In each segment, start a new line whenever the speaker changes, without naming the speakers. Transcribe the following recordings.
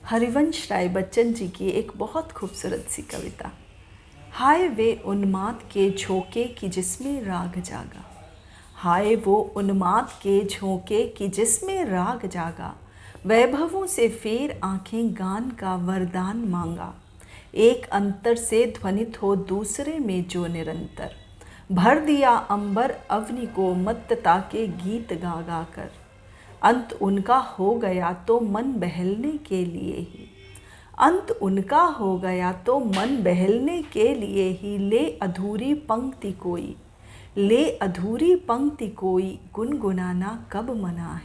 हरिवंश राय बच्चन जी की एक बहुत खूबसूरत सी कविता। हाय वे उन्माद के झोंके कि जिसमें राग जागा, हाय वो उन्माद के झोंके कि जिसमें राग जागा, वैभवों से फेर आंखें गान का वरदान मांगा। एक अंतर से ध्वनित हो दूसरे में जो निरंतर, भर दिया अंबर अवनि को मत्तता के गीत गा गा कर। अंत उनका हो गया तो मन बहलने के लिए ही, अंत उनका हो गया तो मन बहलने के लिए ही, ले अधूरी पंक्ति कोई, ले अधूरी पंक्ति कोई, गुनगुनाना कब मना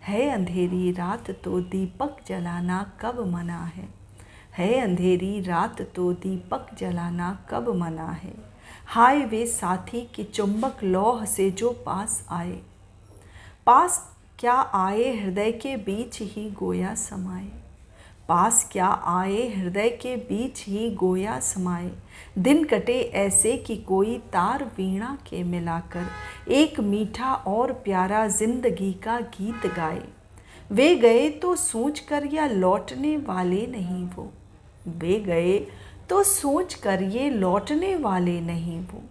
है अंधेरी रात तो दीपक जलाना कब मना है अंधेरी रात तो दीपक जलाना कब मना है। हाय वे साथी की चुंबक लौह से जो पास आए, पास क्या आए हृदय के बीच ही गोया समाए, पास क्या आए हृदय के बीच ही गोया समाए। दिन कटे ऐसे कि कोई तार वीणा के मिलाकर एक मीठा और प्यारा जिंदगी का गीत गाए। वे गए तो सोच कर या लौटने वाले नहीं वो, वे गए तो सोच कर ये लौटने वाले नहीं वो।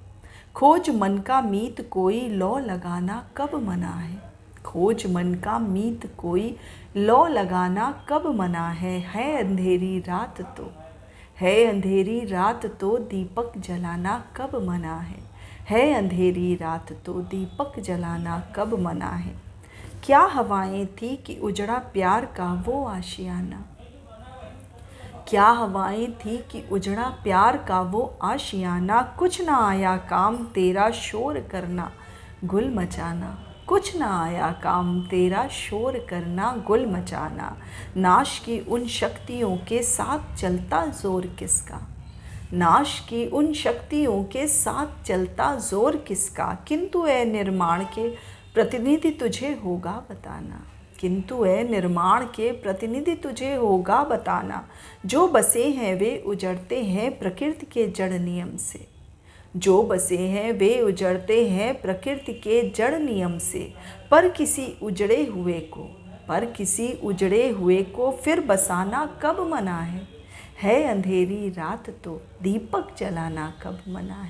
खोज मन का मीत कोई लौ लगाना कब मना खोज मन का मीत कोई लौ लगाना कब मना है अंधेरी रात तो, है अंधेरी रात तो दीपक जलाना कब मना है अंधेरी रात तो दीपक जलाना कब मना है। क्या हवाएं थी कि उजड़ा प्यार का वो आशियाना, क्या हवाएं थी कि उजड़ा प्यार का वो आशियाना। कुछ ना आया काम तेरा शोर करना गुल मचाना, कुछ ना आया काम तेरा शोर करना गुल मचाना। नाश की उन शक्तियों के साथ चलता जोर किसका, नाश की उन शक्तियों के साथ चलता जोर किसका। किंतु ए निर्माण के प्रतिनिधि तुझे होगा बताना, किंतु ए निर्माण के प्रतिनिधि तुझे होगा बताना। जो बसे हैं वे उजड़ते हैं प्रकृति के जड़ नियम से, जो बसे हैं वे उजड़ते हैं प्रकृति के जड़ नियम से। पर किसी उजड़े हुए को, पर किसी उजड़े हुए को फिर बसाना कब मना है अंधेरी रात तो दीपक जलाना कब मना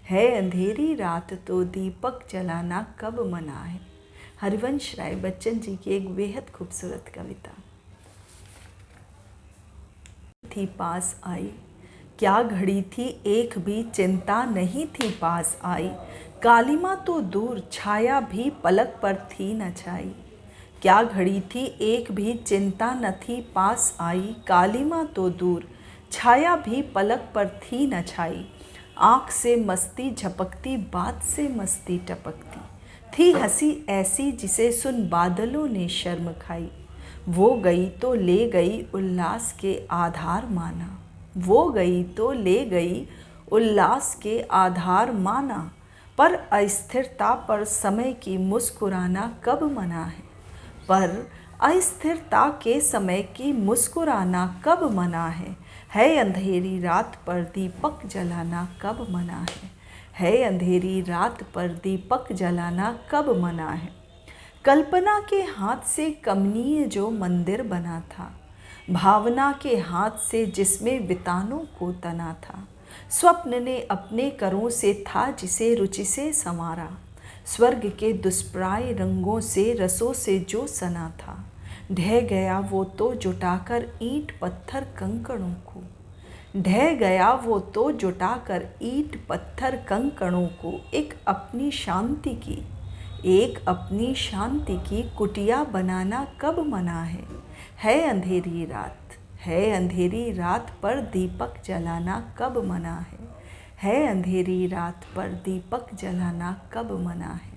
है अंधेरी रात तो दीपक जलाना कब मना है। हरिवंश राय बच्चन जी की एक बेहद खूबसूरत कविता। थी पास आई, क्या घड़ी थी एक भी चिंता नहीं थी पास आई। कालिमा तो दूर छाया भी पलक पर थी न छाई, क्या घड़ी थी एक भी चिंता न थी पास आई। कालिमा तो दूर छाया भी पलक पर थी न छाई। आँख से मस्ती झपकती बात से मस्ती टपकती, थी हंसी ऐसी जिसे सुन बादलों ने शर्म खाई। वो गई तो ले गई उल्लास के आधार माना, वो गई तो ले गई उल्लास के आधार माना। पर अस्थिरता पर समय की मुस्कुराना कब मना पर अस्थिरता के समय की मुस्कुराना कब मना है अंधेरी रात पर दीपक जलाना कब मना है अंधेरी रात पर दीपक जलाना कब मना है। कल्पना के हाथ से कमनीय जो मंदिर बना था, भावना के हाथ से जिसमें वितानों को तना था। स्वप्न ने अपने करों से था जिसे रुचि से संवारा, स्वर्ग के दुष्प्राय रंगों से रसों से जो सना था। ढह गया वो तो जुटाकर ईंट पत्थर कंकड़ों को, ढह गया वो तो जुटाकर ईंट पत्थर कंकड़ों को। एक अपनी शांति की, एक अपनी शांति की कुटिया बनाना कब मना है अंधेरी रात, है अंधेरी रात पर दीपक जलाना कब मना है अंधेरी रात पर दीपक जलाना कब मना है।